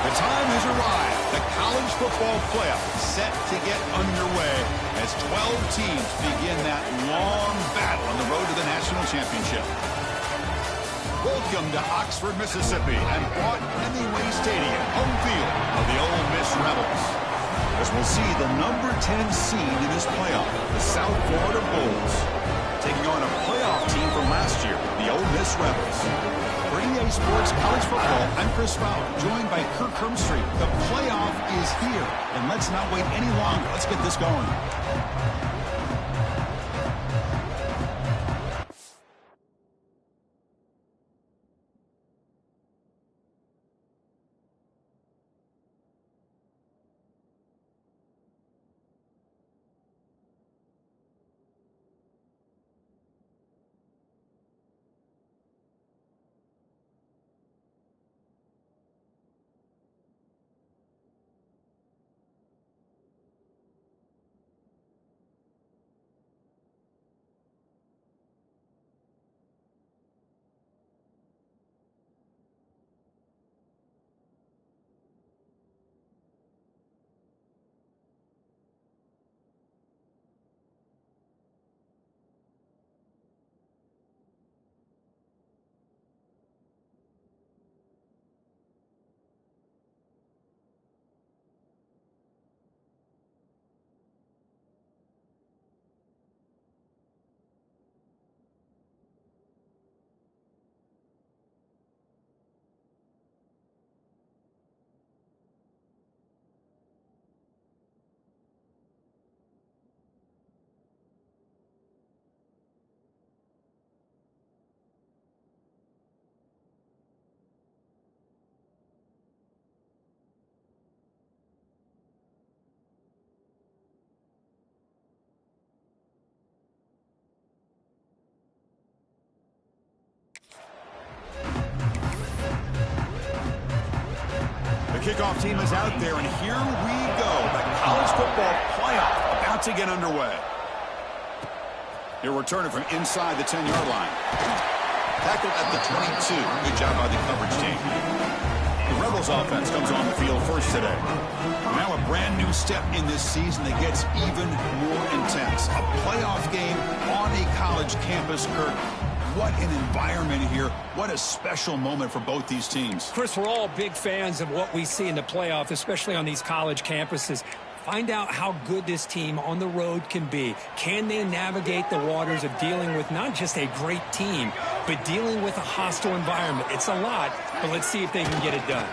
The time has arrived. The college football playoff set to get underway as 12 teams begin that long battle on the road to the national championship. Welcome to Oxford, Mississippi, and Hemingway Stadium, home field of the Ole Miss Rebels. As we'll see the number 10 seed in this playoff, the South Florida Bulls, taking on a playoff team from last year, the Ole Miss Rebels. For EA Sports College Football, I'm Chris Fowler, joined by Kirk Hermstreet. The playoff is here, and let's not wait any longer. Let's get this going. The kickoff team is out there, and here we go. The college football playoff about to get underway. He'll return it from inside the 10-yard line. Tackled at the 22. Good job by the coverage team. The Rebels offense comes on the field first today. Now a brand new step in this season that gets even more intense. A playoff game on a college campus, Kirk. What an environment here. What a special moment for both these teams. Chris, we're all big fans of what we see in the playoff, especially on these college campuses. Find out how good this team on the road can be. Can they navigate the waters of dealing with not just a great team, but dealing with a hostile environment? It's a lot, but let's see if they can get it done.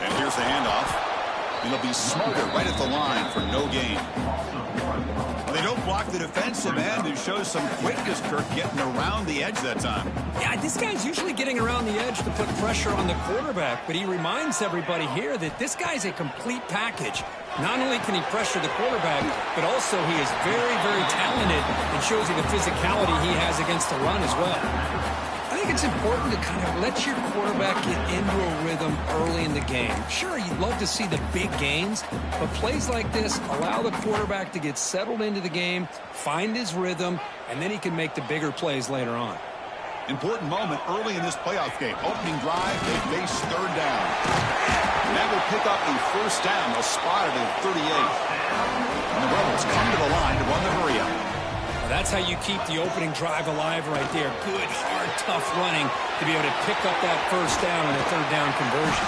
And here's the handoff. It'll be smarter right at the line for no gain. They don't block the defensive end, who shows some quickness, Kirk, getting around the edge that time. Yeah, this guy's usually getting around the edge to put pressure on the quarterback, but he reminds everybody here that this guy's a complete package. Not only can he pressure the quarterback, but also he is very, very talented and shows you the physicality he has against the run as well. I think it's important to kind of let your quarterback get into a rhythm early in the game. Sure, you'd love to see the big gains, but plays like this allow the quarterback to get settled into the game, find his rhythm, and then he can make the bigger plays later on. Important moment early in this playoff game. Opening drive, they face third down. And that will pick up a first down. They'll spot it at 38. And the Rebels come to the line to run the hurry-up. That's how you keep the opening drive alive right there. Good, hard, tough running to be able to pick up that first down and a third down conversion.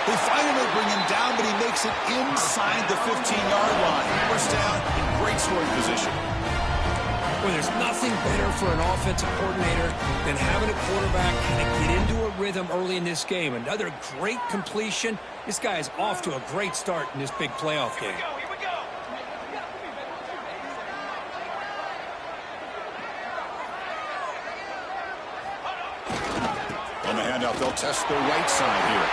They finally bring him down, but he makes it inside the 15-yard line. First down in great scoring position. Well, there's nothing better for an offensive coordinator than having a quarterback kind of get into a rhythm early in this game. Another great completion. This guy is off to a great start in this big playoff game. On the handoff, they'll test the right side here.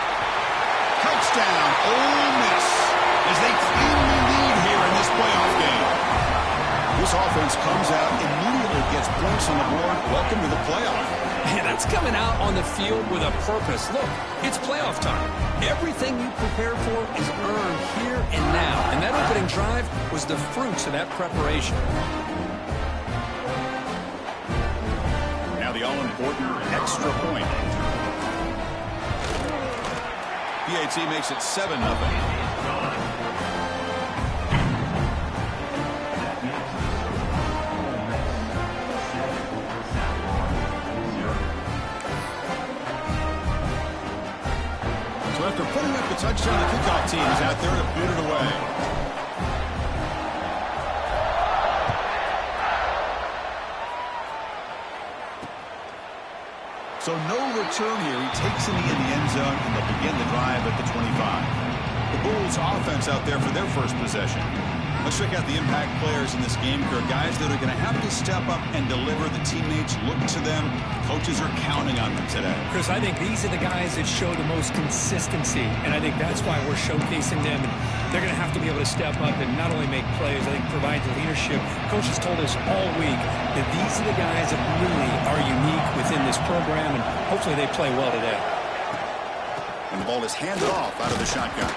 Touchdown, Ole Miss, as they claim the lead here in this playoff game. This offense comes out, immediately gets points on the board. Welcome to the playoff. Man, that's coming out on the field with a purpose. Look, it's playoff time. Everything you prepare for is earned here and now. And that opening drive was the fruits of that preparation. Now the all-important extra point. PAT makes it 7-0. So after putting up the touchdown, the kickoff team is out there to boot it away. So no return here. He takes it in the end zone, and they'll begin the drive at the 25. The Bulls offense out there for their first possession. Let's check out the impact players in this game. There are guys that are going to have to step up and deliver. The teammates look to them. Coaches are counting on them today. Chris, I think these are the guys that show the most consistency, and I think that's why we're showcasing them. And they're going to have to be able to step up and not only make plays, I think provide the leadership. Coaches told us all week that these are the guys that really are unique within this program, and hopefully they play well today. And the ball is handed off out of the shotgun.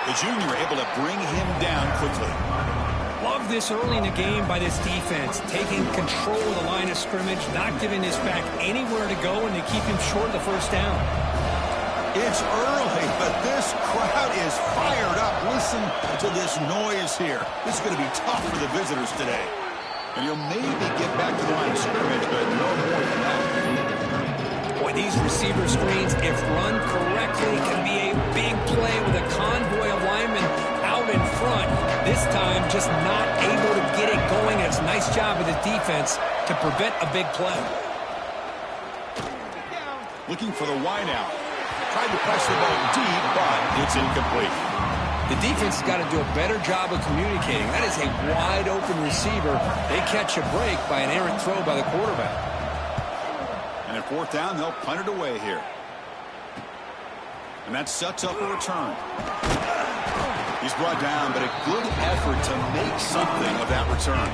The junior able to bring him down quickly. Love this early in the game by this defense, taking control of the line of scrimmage, not giving this back anywhere to go, and they keep him short of the first down. It's early, but this crowd is fired up. Listen to this noise here. This is going to be tough for the visitors today. And you'll maybe get back to the line of scrimmage, but no more than that. Boy, these receiver screens, if run correctly, can be a big play with a convoy of linemen out in front. This time, just not able to get it going. It's a nice job of the defense to prevent a big play. Looking for the wideout. Tried to press the ball deep, but it's incomplete. The defense has got to do a better job of communicating. That is a wide-open receiver. They catch a break by an errant throw by the quarterback. And at fourth down, they'll punt it away here. And that sets up a return. He's brought down, but a good effort to make something of that return.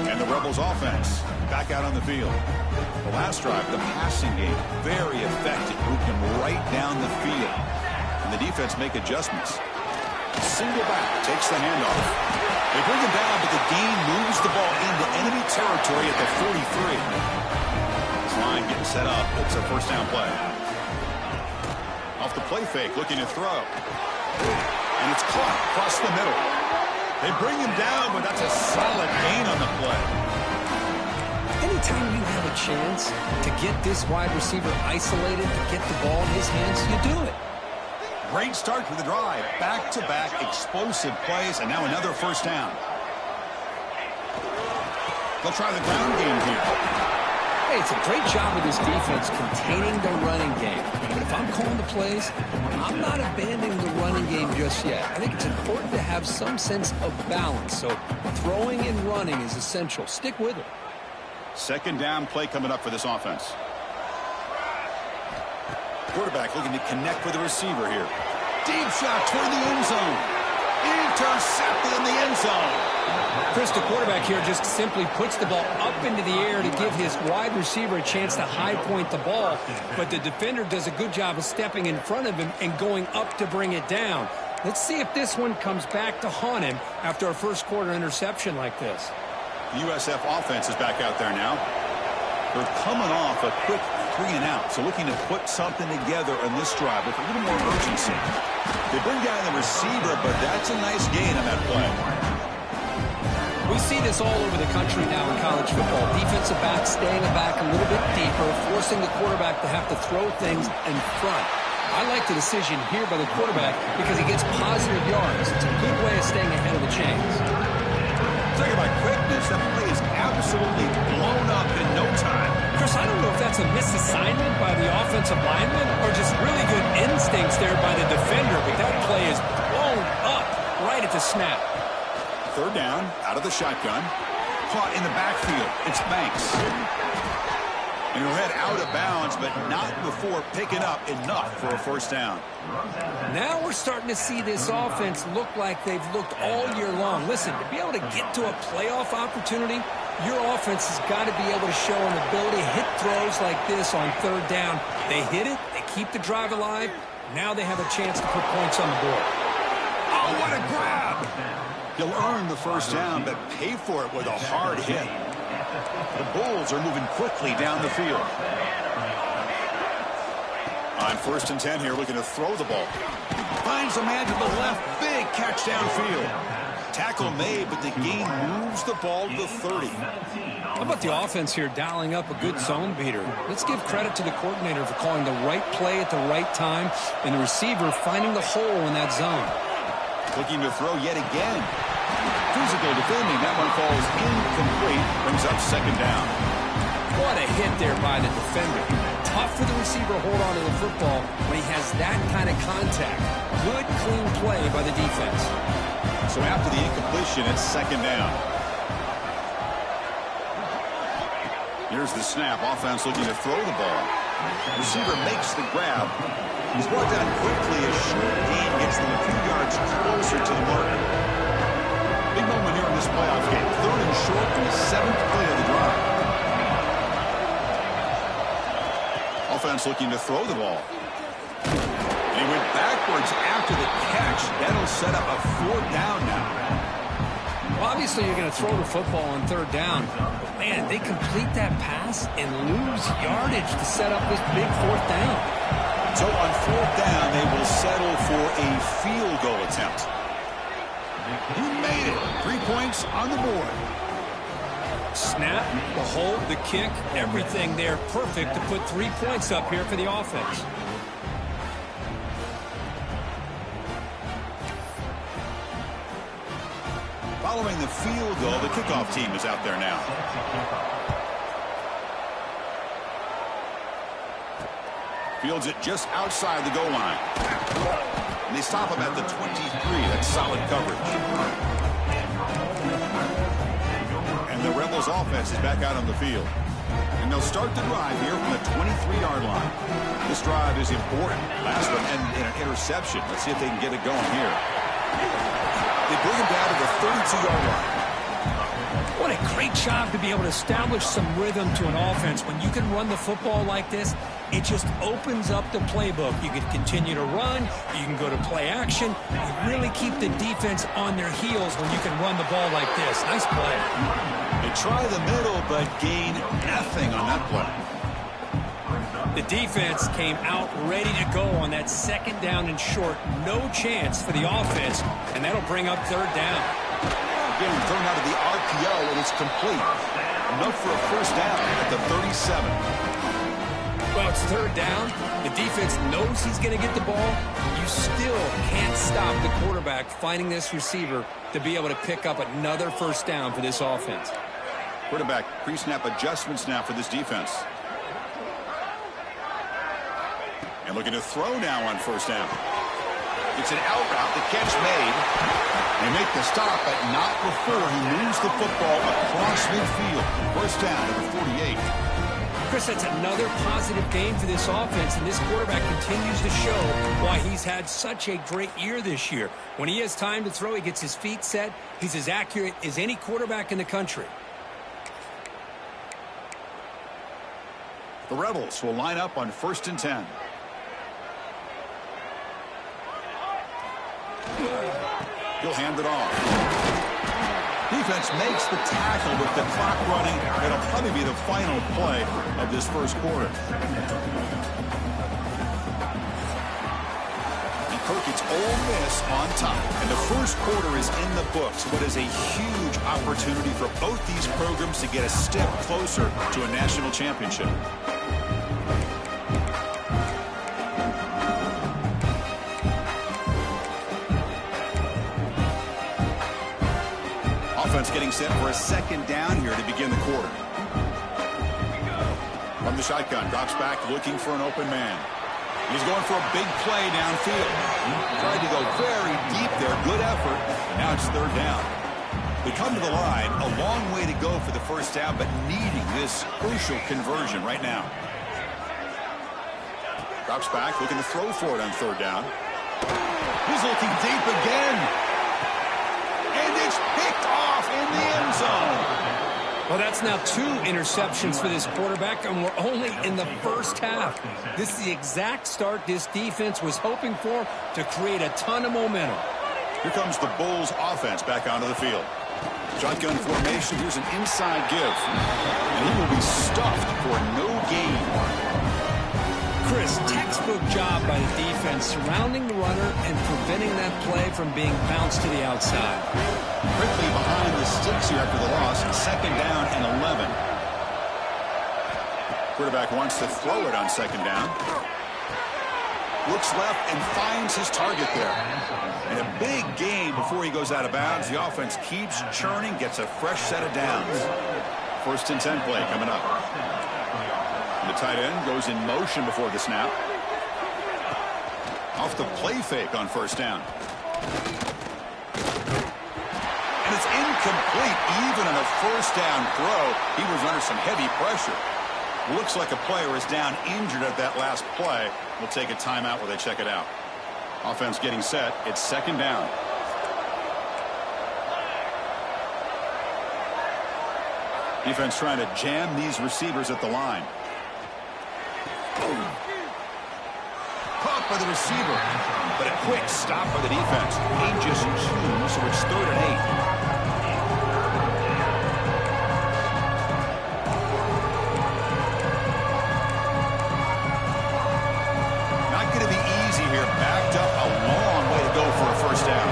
And the Rebels offense back out on the field. The last drive, the passing game, very effective. Moved him right down the field. And the defense make adjustments. Single back, takes the handoff. They bring him down, but the gain moves the ball into enemy territory at the 43. This line getting set up. It's a first down play. Off the play fake, looking to throw. And it's caught across the middle. They bring him down, but that's a solid gain on the play. Anytime you have a chance to get this wide receiver isolated, to get the ball in his hands, you do it. Great start to the drive. Back-to-back explosive plays, and now another first down. They'll try the ground game here. Hey, it's a great job of this defense containing the running game. But if I'm calling the plays, I'm not abandoning the running game just yet. I think it's important to have some sense of balance. So throwing and running is essential. Stick with it. Second down play coming up for this offense. Quarterback looking to connect with the receiver here. Deep shot toward the end zone. Intercepted in the end zone. Chris, the quarterback here just simply puts the ball up into the air to give his wide receiver a chance to high point the ball. But the defender does a good job of stepping in front of him and going up to bring it down. Let's see if this one comes back to haunt him after a first quarter interception like this. The USF offense is back out there now. They're coming off a quick 3-and-out, so looking to put something together on this drive with a little more urgency. They bring down the receiver, but that's a nice gain on that play. We see this all over the country now in college football. Defensive backs staying back a little bit deeper, forcing the quarterback to have to throw things in front. I like the decision here by the quarterback because he gets positive yards. It's a good way of staying ahead of the chains. Talking about quickness, that play is absolutely blown up in no time. Chris, I don't know if that's a misassignment by the offensive lineman or just really good instincts there by the defender, but that play is blown up right at the snap. Third down, out of the shotgun. Caught in the backfield. It's Banks. And he'll head out of bounds, but not before picking up enough for a first down. Now we're starting to see this offense look like they've looked all year long. Listen, to be able to get to a playoff opportunity, your offense has got to be able to show an ability to hit throws like this on third down. They hit it, they keep the drive alive. Now they have a chance to put points on the board. Oh, what a grab! He'll earn the first down, but pay for it with a hard hit. The Bulls are moving quickly down the field. On 1st and 10 here, looking to throw the ball. Finds a man to the left. Big catch downfield. Tackle made, but the gain moves the ball to the 30. How about the offense here dialing up a good zone beater? Let's give credit to the coordinator for calling the right play at the right time and the receiver finding the hole in that zone. Looking to throw yet again. Physical defending. That one falls incomplete. Brings up 2nd down. What a hit there by the defender. Tough for the receiver to hold on to the football when he has that kind of contact. Good, clean play by the defense. So after the incompletion, it's 2nd down. Here's the snap. Offense looking to throw the ball. Receiver makes the grab. He's brought down quickly. A short gain gets them a few yards closer to the mark. Big moment here in this playoff game. 3rd and short from the 7th play of the drive. Offense looking to throw the ball. And he went backwards after the catch. That'll set up a 4th down now. Well, obviously you're going to throw the football on 3rd down. But man, they complete that pass and lose yardage to set up this big 4th down. So on 4th down, they will settle for a field goal attempt. He made it. 3 points on the board. Snap, the hold, the kick, everything there perfect to put 3 points up here for the offense. Following the field goal, the kickoff team is out there now. Fields it just outside the goal line. And they stop him at the 23. That's solid coverage. And the Rebels offense is back out on the field. And they'll start the drive here from the 23-yard line. This drive is important. Last one ended in an interception. Let's see if they can get it going here. They bring him down to the 32-yard line. What a great job to be able to establish some rhythm to an offense. When you can run the football like this, it just opens up the playbook. You can continue to run. You can go to play action. You really keep the defense on their heels when you can run the ball like this. Nice play. They try the middle, but gain nothing on that play. The defense came out ready to go on that 2nd down and short. No chance for the offense, and that'll bring up 3rd down. Again, thrown out of the RPO, and it's complete. Enough for a 1st down at the 37. Well, it's 3rd down. The defense knows he's going to get the ball. You still can't stop the quarterback finding this receiver to be able to pick up another 1st down for this offense. Quarterback pre-snap adjustments now for this defense. And looking to throw now on 1st down. It's an out route. The catch made. They make the stop, but not before he moves the football across midfield. 1st down at the 48. Chris, that's another positive game for this offense, and this quarterback continues to show why he's had such a great year this year. When he has time to throw, he gets his feet set. He's as accurate as any quarterback in the country. The Rebels will line up on 1st and 10. He'll hand it off. Defense makes the tackle with the clock running. It'll probably be the final play of this 1st quarter. And Kirk, it's Ole Miss on top. And the 1st quarter is in the books. What is a huge opportunity for both these programs to get a step closer to a national championship. Offense getting set for a 2nd down here to begin the quarter. From the shotgun, drops back looking for an open man. He's going for a big play downfield. Tried to go very deep there. Good effort. Now it's 3rd down. They come to the line. A long way to go for the 1st down, but needing this crucial conversion right now. Drops back, looking to throw for it on 3rd down. He's looking deep again. And it's picked off in the end zone. Well, that's now 2 interceptions for this quarterback, and we're only in the 1st half. This is the exact start this defense was hoping for to create a ton of momentum. Here comes the Bulls offense back onto the field. Shotgun formation. Here's an inside give. And he will be stuffed for no gain. Chris, textbook by the defense surrounding the runner and preventing that play from being bounced to the outside. Quickly behind the sticks here after the loss. 2nd down and 11. Quarterback wants to throw it on 2nd down. Looks left and finds his target there. And a big gain before he goes out of bounds. The offense keeps churning, gets a fresh set of downs. 1st and 10 play coming up. The tight end goes in motion before the snap. Off the play fake on 1st down. And it's incomplete. Even on a 1st down throw, he was under some heavy pressure. Looks like a player is down injured at that last play. We'll take a timeout while they check it out. Offense getting set. It's 2nd down. Defense trying to jam these receivers at the line. Caught by the receiver. But a quick stop by the defense. Ages 2, so it's 3rd and 8. Backed up a long way to go for a 1st down.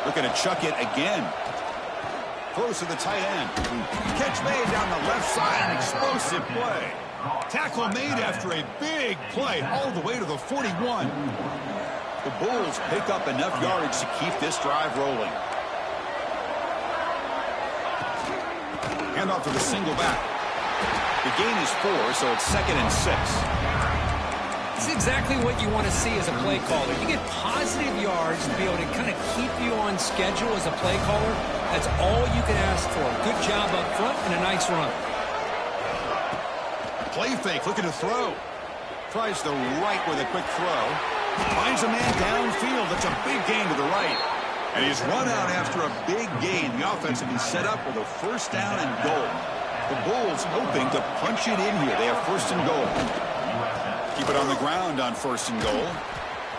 Looking to chuck it again. Close to the tight end. Catch made down the left side. An explosive play. Tackle made after a big play all the way to the 41. The Bulls pick up enough yardage to keep this drive rolling. Hand off to the single back. The gain is 4, so it's 2nd and 6. It's exactly what you want to see as a play caller. You get positive yards to be able to kind of keep you on schedule as a play caller. That's all you can ask for. Good job up front and a nice run. Play fake, looking to throw. Tries the right with a quick throw. Finds a man downfield. That's a big gain to the right. And he's run out after a big gain. The offense will be set up with a 1st down and goal. The Bulls hoping to punch it in here. They have 1st and goal. Keep it on the ground on 1st and goal.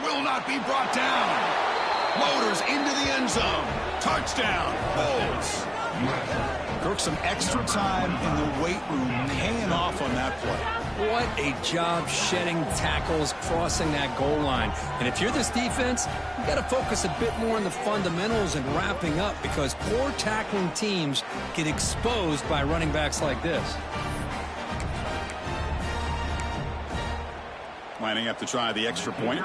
Will not be brought down. Motors into the end zone. Touchdown, Bulls. Took some extra time in the weight room, paying off on that play. What a job shedding tackles, crossing that goal line. And if you're this defense, you got to focus a bit more on the fundamentals and wrapping up, because poor tackling teams get exposed by running backs like this. Lining up to try the extra point.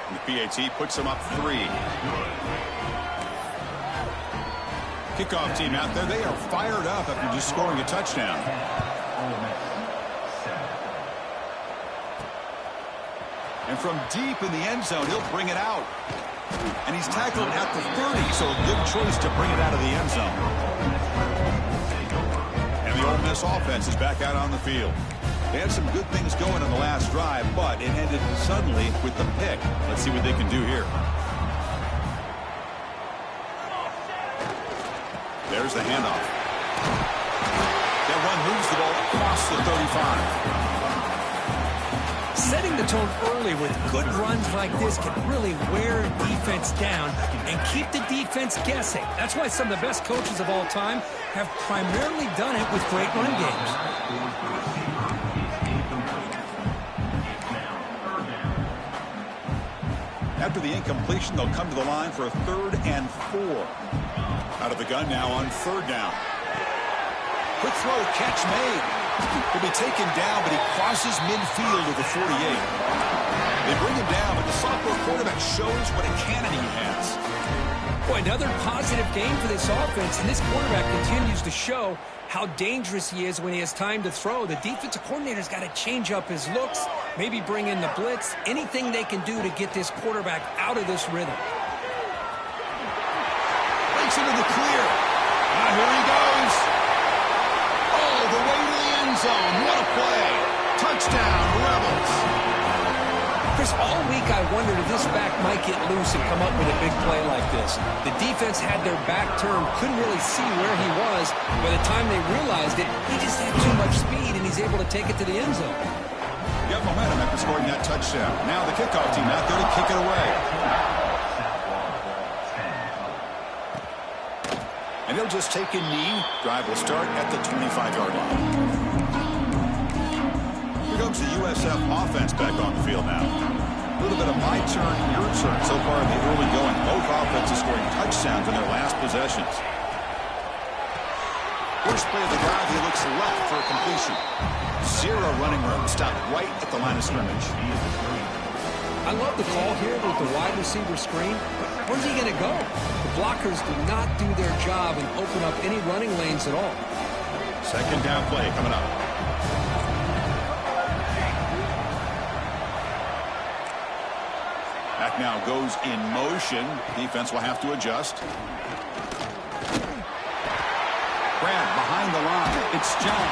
And the PAT puts him up 3. Kickoff team out there. They are fired up after just scoring a touchdown. And from deep in the end zone, he'll bring it out. And he's tackled at the 30, so a good choice to bring it out of the end zone. And the Ole Miss offense is back out on the field. They had some good things going on the last drive, but it ended suddenly with the pick. Let's see what they can do here. There's the handoff. That run moves the ball across the 35. Setting the tone early with good runs like this can really wear a defense down and keep the defense guessing. That's why some of the best coaches of all time have primarily done it with great run games. After the incompletion, they'll come to the line for a 3rd and 4. Out of the gun now on 3rd down. Quick throw, catch made. He'll be taken down, but he crosses midfield to the 48. They bring him down, but the sophomore quarterback shows what a cannon he has. Boy, another positive game for this offense, and this quarterback continues to show how dangerous he is when he has time to throw. The defensive coordinator's got to change up his looks, maybe bring in the blitz, anything they can do to get this quarterback out of this rhythm. Breaks into the clear. And here he goes. All the way to the end zone. What a play. Touchdown, Rebels. Chris, all week I wondered if this back might get loose and come up with a big play like this. The defense had their back turned, couldn't really see where he was. By the time they realized it, he just had too much speed, and he's able to take it to the end zone. Got momentum after scoring that touchdown. Now the kickoff team out there to kick it away. And he'll just take a knee. Drive will start at the 25-yard line. Here comes the USF offense back on the field now. A little bit of my turn, your turn so far in the early going. Both offenses scoring touchdowns in their last possessions. First play of the drive, he looks left for a completion. Zero running room. Stopped right at the line of scrimmage. I love the call here with the wide receiver screen. Where's he going to go? The blockers do not do their job and open up any running lanes at all. Second down play coming up. Back now goes in motion. Defense will have to adjust. Brad behind the line. It's John.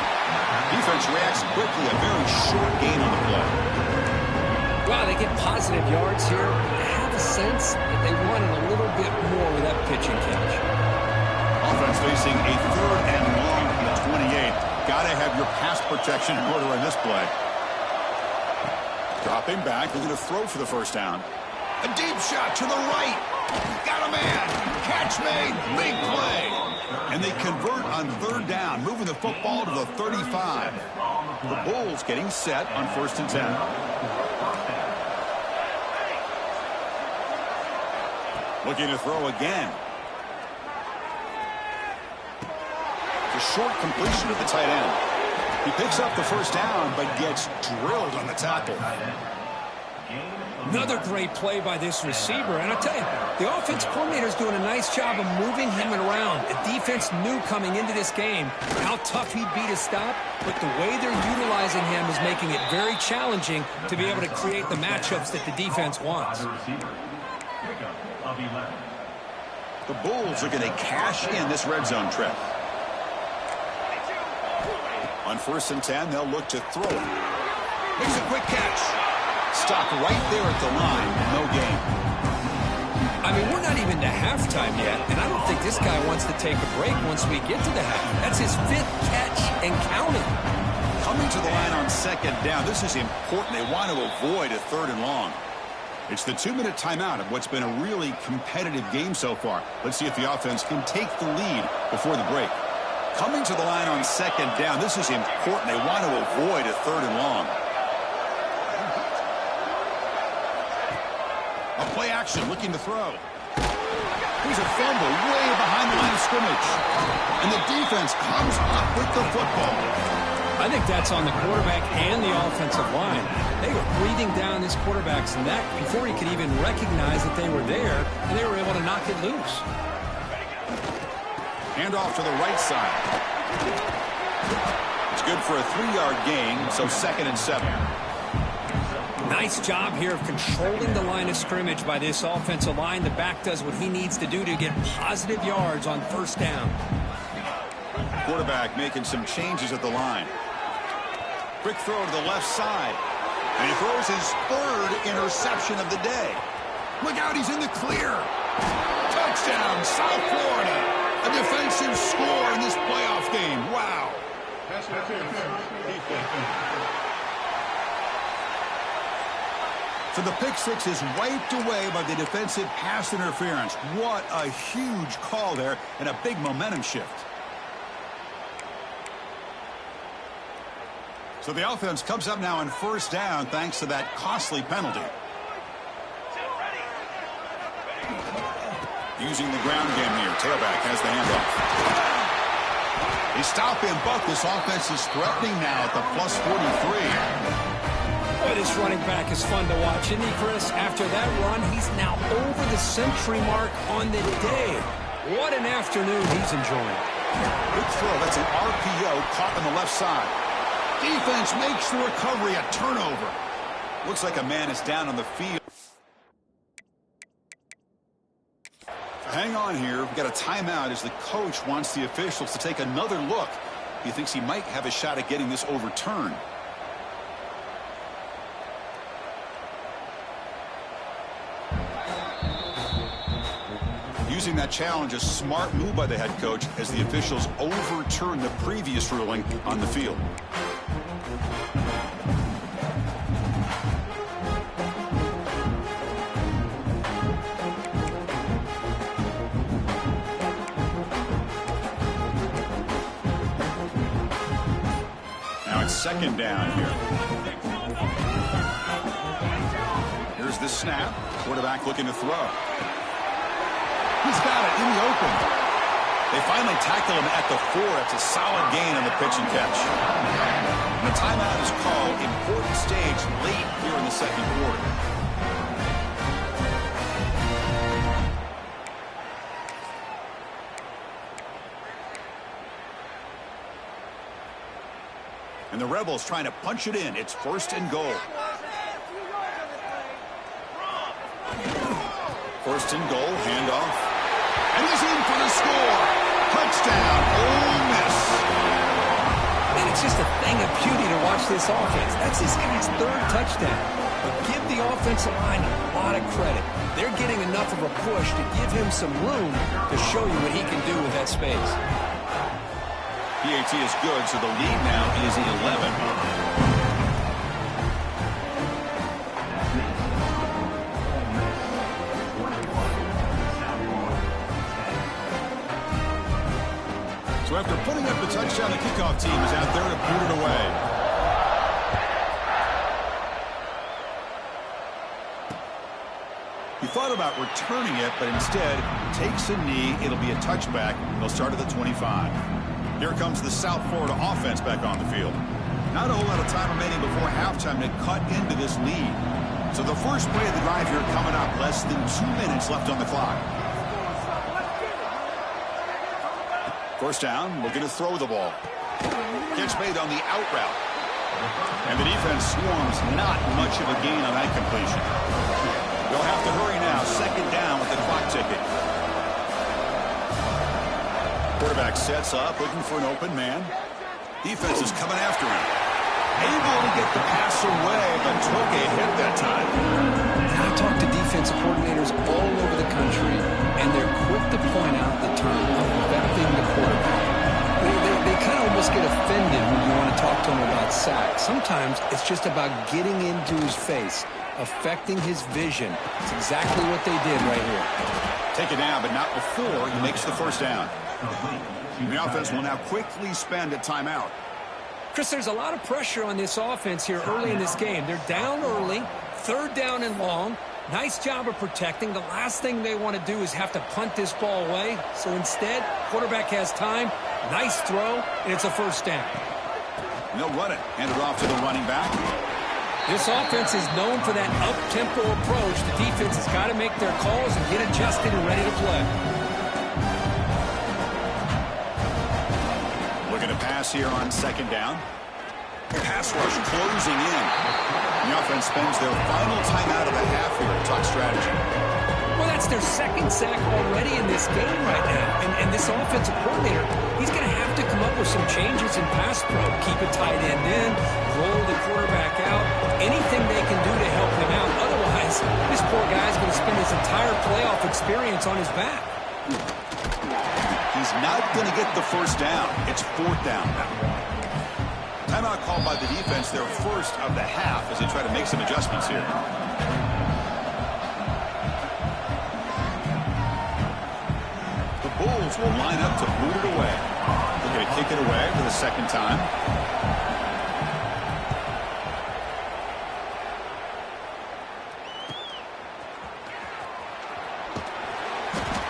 Defense reacts quickly. A very short gain on the play. Wow, they get positive yards here. I have a sense that they wanted a little bit more with that pitch and catch. Offense facing a third and long from the 28. Got to have your pass protection in order on this play. Dropping back. They're going to throw for the first down. A deep shot to the right. Got a man. Catch made. Big play. And they convert on third down, moving the football to the 35. The Bulls getting set on 1st and 10. Looking to throw again. A short completion to the tight end. He picks up the first down, but gets drilled on the tackle. Another great play by this receiver. And I tell you, the offense coordinator is doing a nice job of moving him around. The defense knew coming into this game how tough he'd be to stop, but the way they're utilizing him is making it very challenging to be able to create the matchups that the defense wants. The Bulls are going to cash in this red zone trip. On 1st and 10, they'll look to throw it. Makes a quick catch. Stopped right there at the line. No gain. I mean, we're not even to halftime yet, and I don't think this guy wants to take a break once we get to the half. That's his 5th catch and counting. Coming to the line on 2nd down. This is important. They want to avoid a 3rd and long. It's the 2-minute timeout of what's been a really competitive game so far. Let's see if the offense can take the lead before the break. Coming to the line on 2nd down. This is important. They want to avoid a 3rd and long. A play action, looking to throw. Here's a fumble way behind the line of scrimmage. And the defense comes up with the football. I think that's on the quarterback and the offensive line. They were breathing down this quarterback's neck before he could even recognize that they were there, and they were able to knock it loose. Hand off to the right side. It's good for a 3-yard gain, so 2nd and 7. Nice job here of controlling the line of scrimmage by this offensive line. The back does what he needs to do to get positive yards on 1st down. Quarterback making some changes at the line. Quick throw to the left side. And he throws his 3rd interception of the day. Look out, he's in the clear. Touchdown, South Florida. A defensive score in this playoff game. Wow. So the pick six is wiped away by the defensive pass interference. What a huge call there and a big momentum shift. So the offense comes up now on 1st down thanks to that costly penalty. Using the ground game here. Tailback has the handoff. They stop him, but this offense is threatening now at the plus 43. Boy, this running back is fun to watch, isn't he, Chris? After that run, he's now over the century mark on the day. What an afternoon he's enjoying. Good throw. That's an RPO caught on the left side. Defense makes the recovery, a turnover. Looks like a man is down on the field. Hang on here. We've got a timeout as the coach wants the officials to take another look. He thinks he might have a shot at getting this overturned. Using that challenge, a smart move by the head coach as the officials overturn the previous ruling on the field. on second down here. Here's the snap. Quarterback looking to throw. He's got it in the open. They finally tackle him at the 4. It's a solid gain on the pitch and catch. And the timeout is called. Important stage late here in the second quarter. And the Rebels trying to punch it in. It's 1st and goal. 1st and goal, handoff. And he's in for the score. Touchdown, Ole Miss. And it's just a thing of beauty to watch this offense. That's this guy's 3rd touchdown. But give the offensive line a lot of credit. They're getting enough of a push to give him some room to show you what he can do with that space. PAT is good, so the lead now is 11. So after putting up the touchdown, the kickoff team is out there to boot it away. He thought about returning it, but instead takes a knee. It'll be a touchback. They'll start at the 25. Here comes the South Florida offense back on the field. Not a whole lot of time remaining before halftime to cut into this lead. So the first play of the drive here coming up. Less than 2 minutes left on the clock. First down, looking to throw the ball. Catch made on the out route. And the defense swarms, not much of a gain on that completion. They'll have to hurry now. Second down with the clock ticking. Quarterback sets up, looking for an open man. Defense is coming after him. Able to get the pass away, but took a hit that time. I talk to defensive coordinators all over the country, and they're quick to point out the term affecting the quarterback. They kind of almost get offended when you want to talk to them about sacks. Sometimes it's just about getting into his face, affecting his vision. It's exactly what they did right here. Take it down, but not before he makes the first down. The offense will now quickly spend a timeout. Chris, there's a lot of pressure on this offense here early in this game. They're down early, 3rd down and long. Nice job of protecting. The last thing they want to do is have to punt this ball away. So instead, quarterback has time. Nice throw, and it's a first down. And they'll run it. Hand it off to the running back. This offense is known for that up-tempo approach. The defense has got to make their calls and get adjusted and ready to play. Looking to pass here on second down. Pass rush closing in. The offense spends their final timeout of the half here. Talk strategy. Well, that's their 2nd sack already in this game right now. And this offensive coordinator, he's going to have to come up with some changes in pass pro. Keep a tight end in, roll the quarterback out, anything they can do to help him out. Otherwise, this poor guy's going to spend his entire playoff experience on his back. He's not going to get the first down. It's 4th down now. Timeout called by the defense, their first of the half, as they try to make some adjustments here. The Bulls will line up to boot it away. They're going to kick it away for the 2nd time.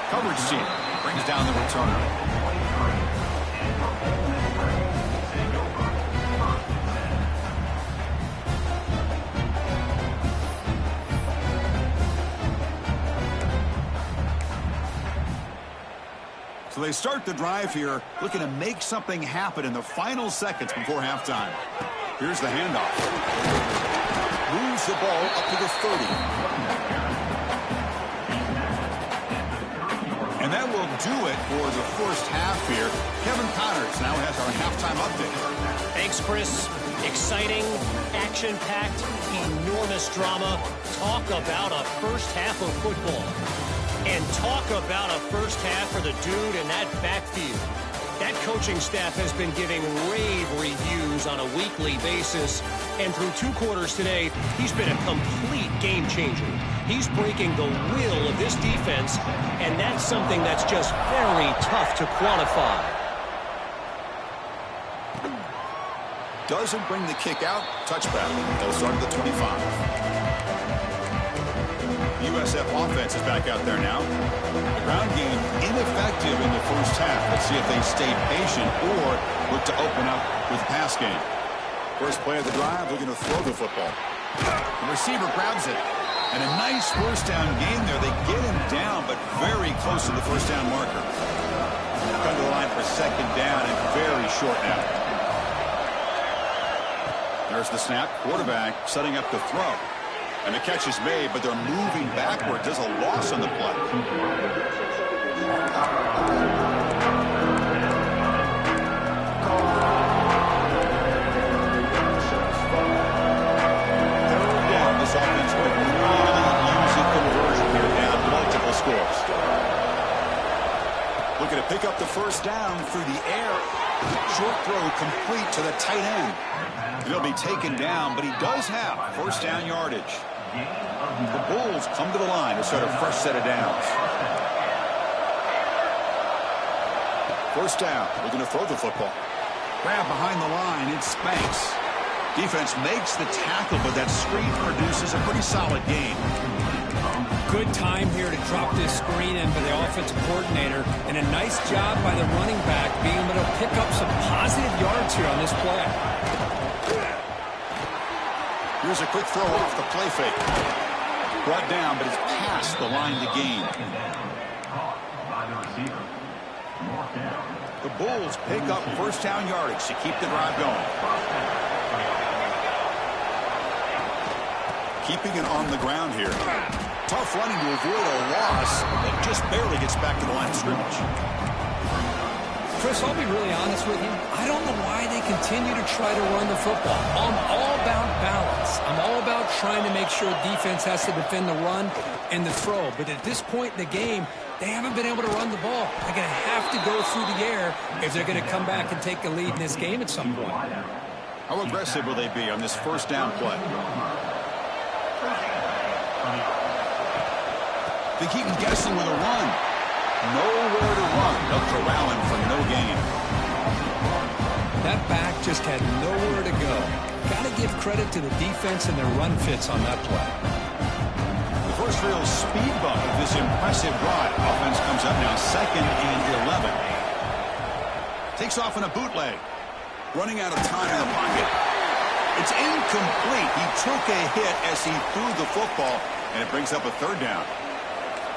Coverage team brings down the returner. So they start the drive here, looking to make something happen in the final seconds before halftime. Here's the handoff. Moves the ball up to the 30. And that will do it for the first half here. Kevin Connors now has our halftime update. Thanks, Chris. Exciting, action-packed, enormous drama. Talk about a first half of football. And talk about a first half for the dude in that backfield. That coaching staff has been giving rave reviews on a weekly basis. And through 2 quarters today, he's been a complete game changer. He's breaking the will of this defense, and that's something that's just very tough to quantify. doesn't bring the kick out. Touchback. They'll start at the 25. USF offense is back out there now. The ground game ineffective in the first half. Let's see if they stay patient or look to open up with the pass game. First play of the drive, they're going to throw the football. The receiver grabs it. And a nice first down gain there. They get him down, but very close to the first down marker. Come to the line for second down and very short now. There's the snap. Quarterback setting up the throw. And the catch is made, but they're moving backward. There's a loss on the play. Third down. This offense could really use a conversion here, down multiple scores. Looking to pick up the first down through the air. Short throw complete to the tight end. He'll be taken down, but he does have first down yardage. The Bulls come to the line to start a fresh set of downs. First down. We're going to throw the football. Grab behind the line. It's Spanks. Defense makes the tackle, but that screen produces a pretty solid gain. Good time here to drop this screen in for the offensive coordinator, and a nice job by the running back being able to pick up some positive yards here on this play. Here's a quick throw off the play fake. Brought down, but it's past the line to gain. The Bulls pick up first down yardage to keep the drive going. Keeping it on the ground here. Tough running to avoid a loss, but just barely gets back to the line of scrimmage. Chris, I'll be really honest with you. I don't know why they continue to try to run the football. I'm all about balance. I'm all about trying to make sure defense has to defend the run and the throw. But at this point in the game, they haven't been able to run the ball. They're going to have to go through the air if they're going to come back and take the lead in this game at some point. How aggressive will they be on this first down play? They keep him guessing with a run. Nowhere to run. They'll corral him for no gain. That back just had nowhere to go. Got to give credit to the defense and their run fits on that play. The first real speed bump of this impressive drive. Offense comes up now 2nd and 11. Takes off in a bootleg. Running out of time in the pocket. It's incomplete. He took a hit as he threw the football, and it brings up a third down.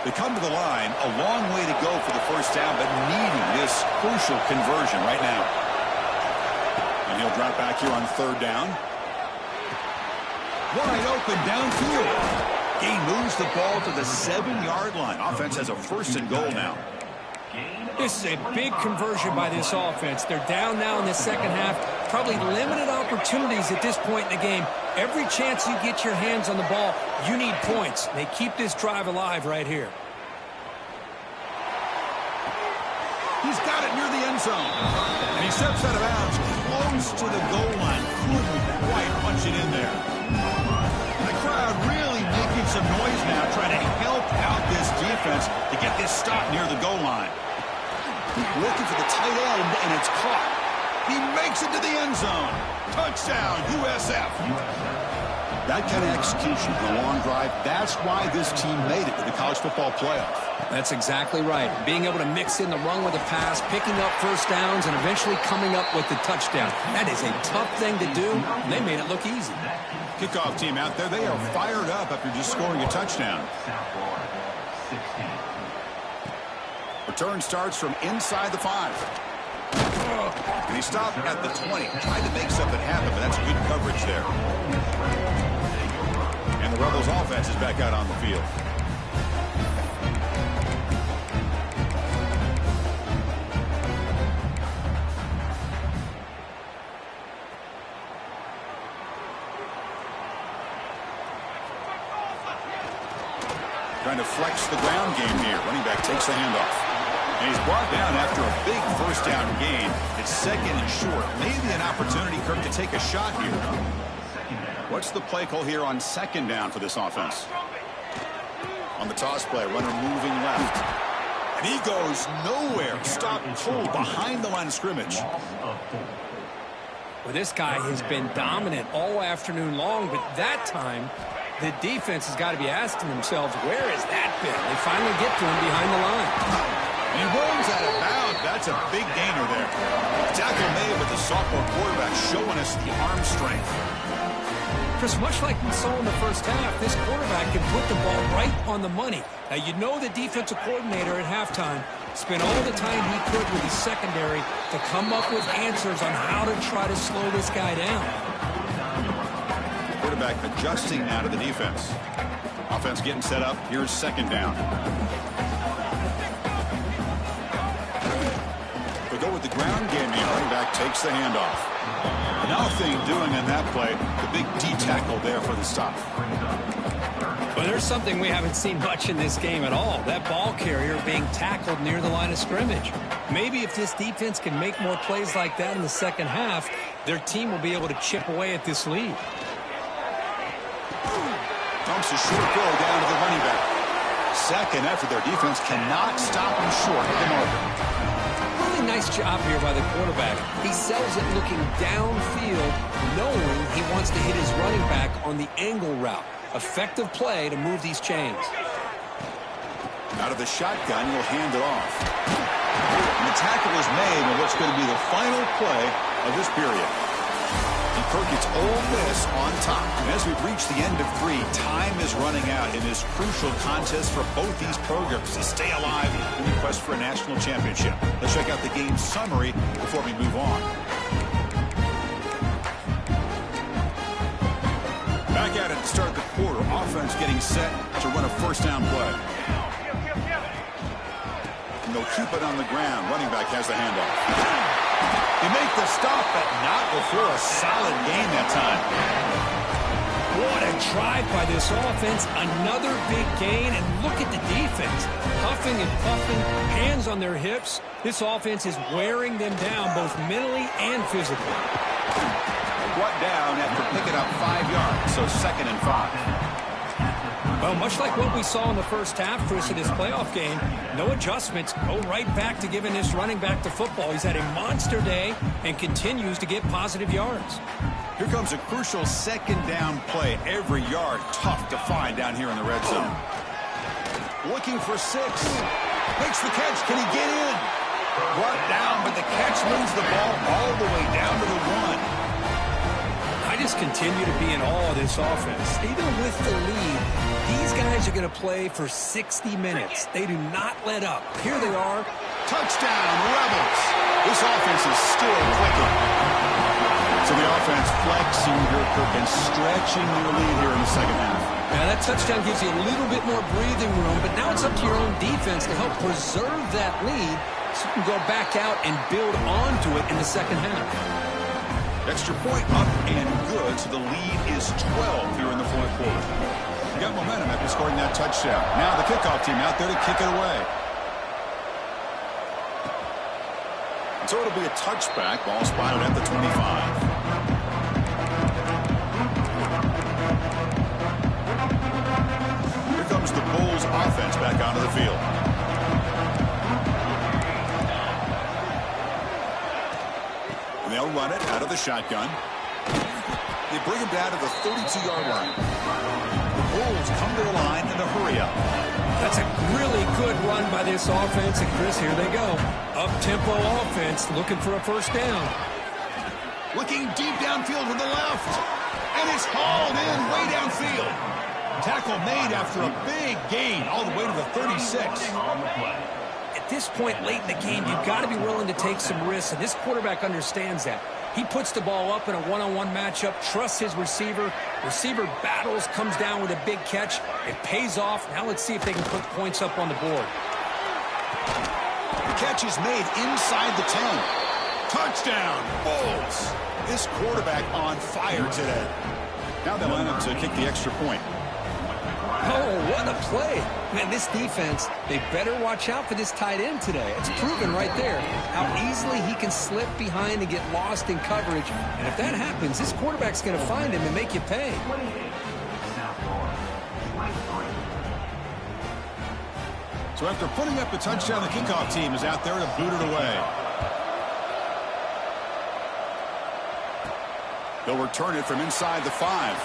They come to the line, a long way to go for the first down, but needing this crucial conversion right now. And he'll drop back here on third down. Wide open downfield. Gain moves the ball to the 7-yard line. Offense has a first and goal now. This is a big conversion by this offense. They're down now in the second half. Probably limited opportunities at this point in the game. Every chance you get your hands on the ball, you need points. They keep this drive alive right here. He's got it near the end zone. And he steps out of bounds close to the goal line. Couldn't quite punch it in there. The crowd really making some noise now, trying to help out this defense to get this stop near the goal line. Looking for the tight end, and it's caught. He makes it to the end zone. Touchdown, USF. That kind of execution in a long drive, that's why this team made it to the college football playoff. That's exactly right. Being able to mix in the run with the pass, picking up first downs, and eventually coming up with the touchdown. That is a tough thing to do, and they made it look easy. Kickoff team out there, they are fired up after just scoring a touchdown. Return starts from inside the 5. And he stopped at the 20. Tried to make something happen, but that's good coverage there. And the Rebels offense is back out on the field. Trying to flex the ground game here. Running back takes the handoff. And he's brought down after a big first down gain. It's 2nd and short. Maybe an opportunity, Kirk, to take a shot here. What's the play call here on 2nd down for this offense? On the toss play, runner moving left. And he goes nowhere. Stopped cold behind the line of scrimmage. Well, this guy has been dominant all afternoon long, but that time, the defense has got to be asking themselves, where has that been? They finally get to him behind the line. He rolls out of bounds. That's a big gainer there. Tackle made with the sophomore quarterback showing us the arm strength. Chris, much like we saw in the first half, this quarterback can put the ball right on the money. Now, you know the defensive coordinator at halftime spent all the time he could with his secondary to come up with answers on how to try to slow this guy down. Quarterback adjusting now to the defense. Offense getting set up. Here's second down. We go with the ground game here. Running back takes the handoff. Nothing doing in that play. The big D tackle there for the stop. Well, there's something we haven't seen much in this game at all. That ball carrier being tackled near the line of scrimmage. Maybe if this defense can make more plays like that in the second half, their team will be able to chip away at this lead. Dumps a short throw down to the running back. Second effort, their defense cannot stop him short of the marker. Really nice job here by the quarterback. He sells it looking downfield, knowing he wants to hit his running back on the angle route. Effective play to move these chains. Out of the shotgun, he'll hand it off. And the tackle is made on what's going to be the final play of this period. And Kirk gets Ole Miss on top. And as we've reached the end of 3, time is running out in this crucial contest for both these programs to stay alive in the quest for a national championship. Let's check out the game summary before we move on. Back at it to start the quarter. Offense getting set to run a first down play. And they'll keep it on the ground. Running back has the handoff. They make the stop, but not before a solid gain that time. What a drive by this offense. Another big gain, and look at the defense. Huffing and puffing, hands on their hips. This offense is wearing them down both mentally and physically. Brought down after picking up 5 yards, so 2nd and 5. Well, much like what we saw in the first half, Chris, in this playoff game, no adjustments. Go right back to giving this running back to football. He's had a monster day and continues to get positive yards. Here comes a crucial second down play. Every yard tough to find down here in the red zone. Looking for 6. Makes the catch. Can he get in? Brought down, but the catch moves the ball all the way down to the 1. I just continue to be in awe of this offense. Even with the lead, these guys are going to play for 60 minutes. They do not let up. Here they are. Touchdown, Rebels. This offense is still clicking. So the offense flexing here, Kirk, and stretching their lead here in the second half. Now that touchdown gives you a little bit more breathing room, but now it's up to your own defense to help preserve that lead so you can go back out and build onto it in the second half. Extra point up and good, so the lead is 12 here in the fourth quarter. You got momentum after scoring that touchdown. Now the kickoff team out there to kick it away. And so it'll be a touchback. Ball spotted at the 25. Here comes the Bulls offense back onto the field. And they'll run it out of the shotgun. They bring him down to the 32-yard line. The Bulls come to the line in a hurry up. That's a really good run by this offense. And Chris, here they go. Up-tempo offense looking for a first down. Looking deep downfield to the left. And it's hauled in way downfield. Tackle made after a big gain all the way to the 36. At this point late in the game, you've got to be willing to take some risks, and this quarterback understands that. He puts the ball up in a one-on-one matchup, trusts his receiver. Receiver battles, comes down with a big catch. It pays off. Now let's see if they can put points up on the board. The catch is made inside the 10. Touchdown, Bulls. This quarterback on fire today. Now they line up to kick the extra point. Oh, what a play. Man, this defense, they better watch out for this tight end today. It's proven right there how easily he can slip behind and get lost in coverage. And if that happens, this quarterback's going to find him and make you pay. So after putting up a touchdown, the kickoff team is out there to boot it away. They'll return it from inside the 5.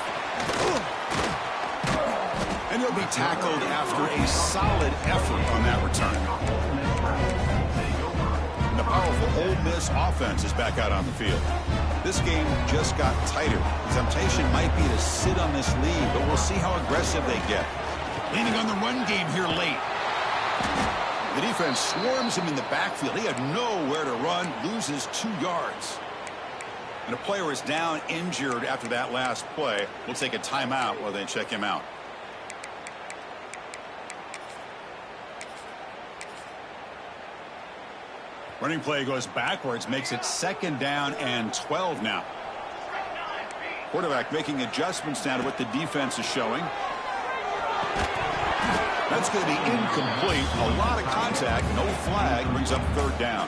And he'll be tackled after a solid effort on that return. And the powerful Ole Miss offense is back out on the field. This game just got tighter. The temptation might be to sit on this lead, but we'll see how aggressive they get. Leaning on the run game here late. The defense swarms him in the backfield. He had nowhere to run, loses 2 yards. And a player is down injured after that last play. We'll take a timeout while they check him out. Running play goes backwards, makes it 2nd down and 12 now. Quarterback making adjustments now to what the defense is showing. That's going to be incomplete. A lot of contact, no flag, brings up 3rd down.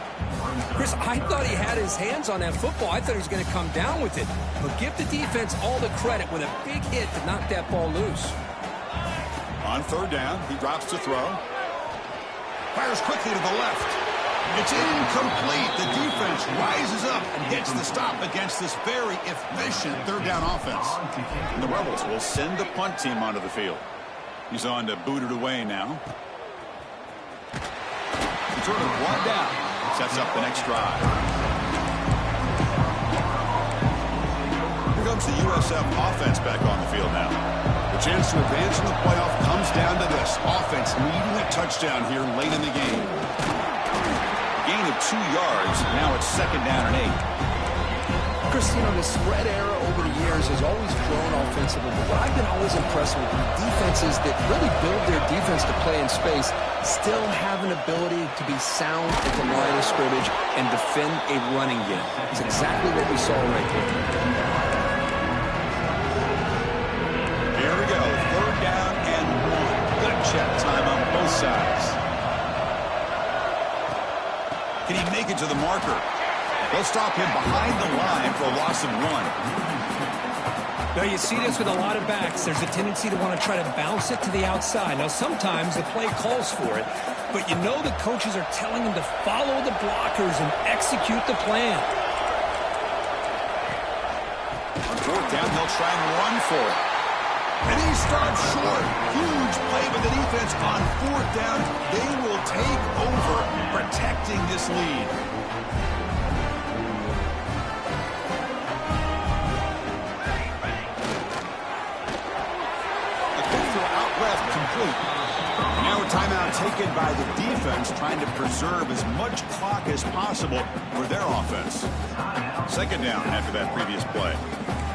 Chris, I thought he had his hands on that football. I thought he was going to come down with it. But give the defense all the credit with a big hit to knock that ball loose. On 3rd down, he drops to throw. Fires quickly to the left. It's incomplete. The defense rises up and hits the stop against this very efficient 3rd down offense. And the Rebels will send the punt team onto the field. He's on to boot it away now. He sort of 1 down. Sets up the next drive. Here comes the USF offense back on the field now. The chance to advance in the playoff comes down to this. Offense needing a touchdown here late in the game. Gain of 2 yards. Now it's 2nd down and 8. Chris, you know, the spread era over the years has always grown offensively, but what I've been always impressed with defenses that really build their defense to play in space still have an ability to be sound at the line of scrimmage and defend a running game. It's exactly what we saw right there. Here we go. 3rd down and 1. Good check time on both sides. Can he make it to the marker? They'll stop him behind the line for a loss of 1. Now, you see this with a lot of backs. There's a tendency to want to try to bounce it to the outside. Now, sometimes the play calls for it, but you know the coaches are telling him to follow the blockers and execute the plan. On 4th down, they'll try and run for it. And he stops short. Huge play by the defense on 4th down. They will take over, protecting this lead. Now a timeout taken by the defense, trying to preserve as much clock as possible for their offense. 2nd down after that previous play.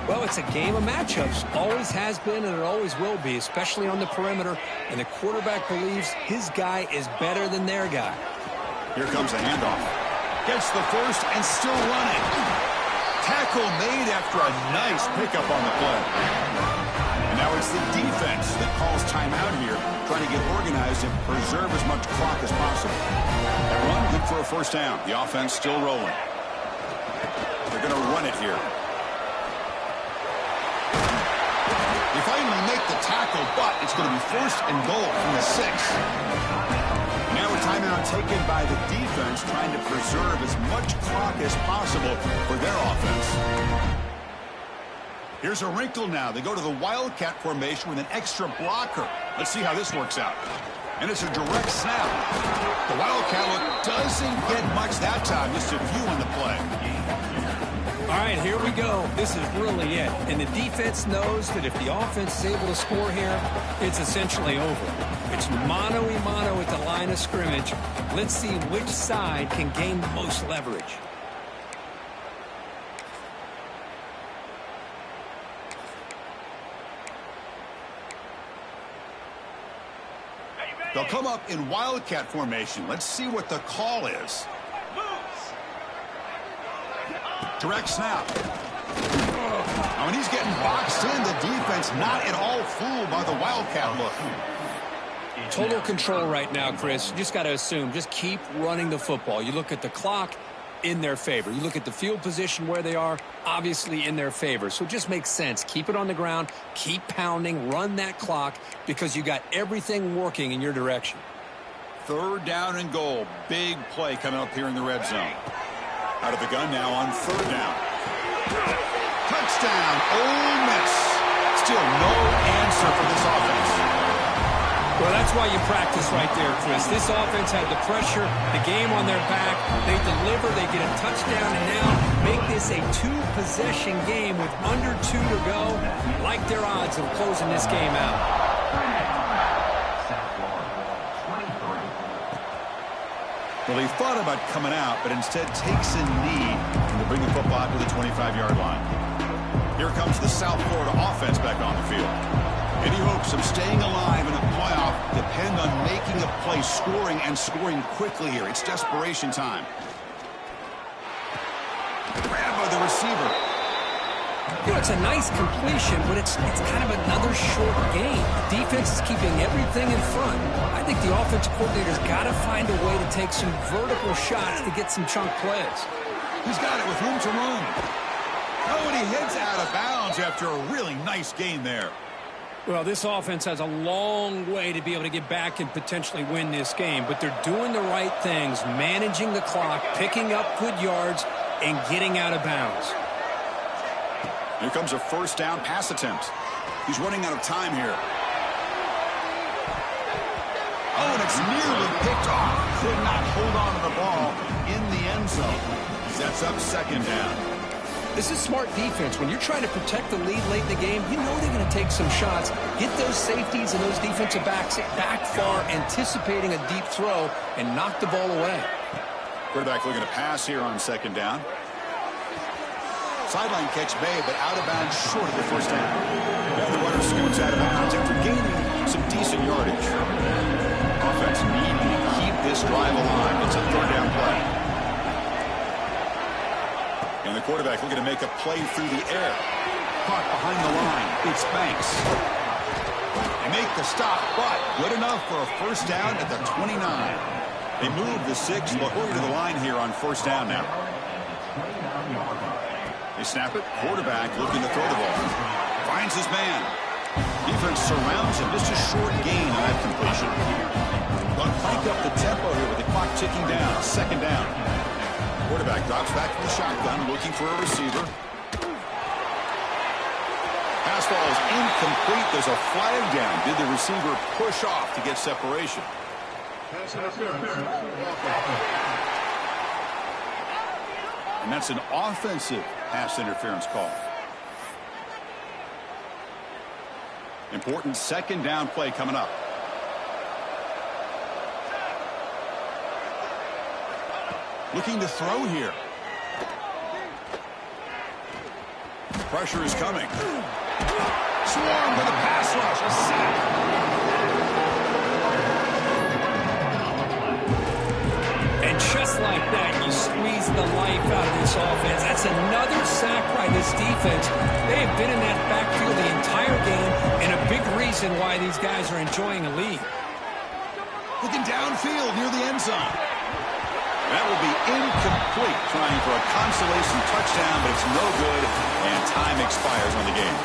Well, it's a game of matchups. Always has been and it always will be, especially on the perimeter. And the quarterback believes his guy is better than their guy. Here comes a handoff. Gets the first and still running. Tackle made after a nice pickup on the play. And now it's the defense that calls timeout here, trying to get organized and preserve as much clock as possible. That run, good for a 1st down. The offense still rolling. They're going to run it here. They finally make the tackle, but it's going to be 1st and goal from the 6. Now a timeout taken by the defense, trying to preserve as much clock as possible for their offense. Here's a wrinkle now. They go to the Wildcat formation with an extra blocker. Let's see how this works out. And it's a direct snap. The Wildcat look doesn't get much that time. Just a few on the play. All right, here we go. This is really it. And the defense knows that if the offense is able to score here, it's essentially over. It's mano-a-mano at the line of scrimmage. Let's see which side can gain the most leverage. They'll come up in Wildcat formation. Let's see what the call is. Direct snap. Now, when he's getting boxed in, the defense not at all fooled by the Wildcat look. Total control right now, Chris. You just got to assume. Just keep running the football. You look at the clock, in their favor. You look at the field position where they are, obviously in their favor. So it just makes sense. Keep it on the ground. Keep pounding. Run that clock because you got everything working in your direction. 3rd down and goal. Big play coming up here in the red zone. Out of the gun now on 3rd down. Touchdown, Ole Miss. Still no answer for this offense. Well, that's why you practice right there, Chris. This offense had the pressure, the game on their back. They deliver, they get a touchdown, and now make this a two-possession game with under 2 to go. Like their odds of closing this game out. Well, he thought about coming out, but instead takes a knee to bring the football out to the 25-yard line. Here comes the South Florida offense back on the field. Any hopes of staying alive in a playoff depend on making a play, scoring, and scoring quickly here. It's desperation time. Grabbed by the receiver. You know, it's a nice completion, but it's kind of another short game. The defense is keeping everything in front. I think the offensive coordinator's got to find a way to take some vertical shots to get some chunk plays. He's got it with room to run. Oh, and he heads out of bounds after a really nice gain there. Well, this offense has a long way to be able to get back and potentially win this game, but they're doing the right things, managing the clock, picking up good yards, and getting out of bounds. Here comes a first down pass attempt. He's running out of time here. Oh, and it's nearly picked off. Could not hold on to the ball in the end zone. Sets up second down. This is smart defense. When you're trying to protect the lead late in the game, you know they're going to take some shots, get those safeties and those defensive backs back far, anticipating a deep throw, and knock the ball away. Quarterback looking to pass here on second down. Sideline catch made, but out of bounds short of the first down. Now the runner scoots out of bounds after gaining some decent yardage. Offense needing to keep this drive alive. It's a third down play. And the quarterback looking to make a play through the air. Caught behind the line. It's Banks. They make the stop, but good enough for a first down at the 29. They move the 6. They'll hurry to the line here on first down now. They snap it. Quarterback looking to throw the ball. Finds his man. Defense surrounds him. Just a short gain on that completion. They'll crank up the tempo here with the clock ticking down. Second down. Quarterback drops back from the shotgun, looking for a receiver. Pass ball is incomplete. There's a flag down. Did the receiver push off to get separation? And that's an offensive pass interference call. Important second down play coming up. Looking to throw here. Pressure is coming. Swarmed with a pass rush. A sack. And just like that, you squeeze the life out of this offense. That's another sack by this defense. They have been in that backfield the entire game, and a big reason why these guys are enjoying a lead. Looking downfield near the end zone. That will be incomplete, trying for a consolation touchdown, but it's no good, and time expires on the game.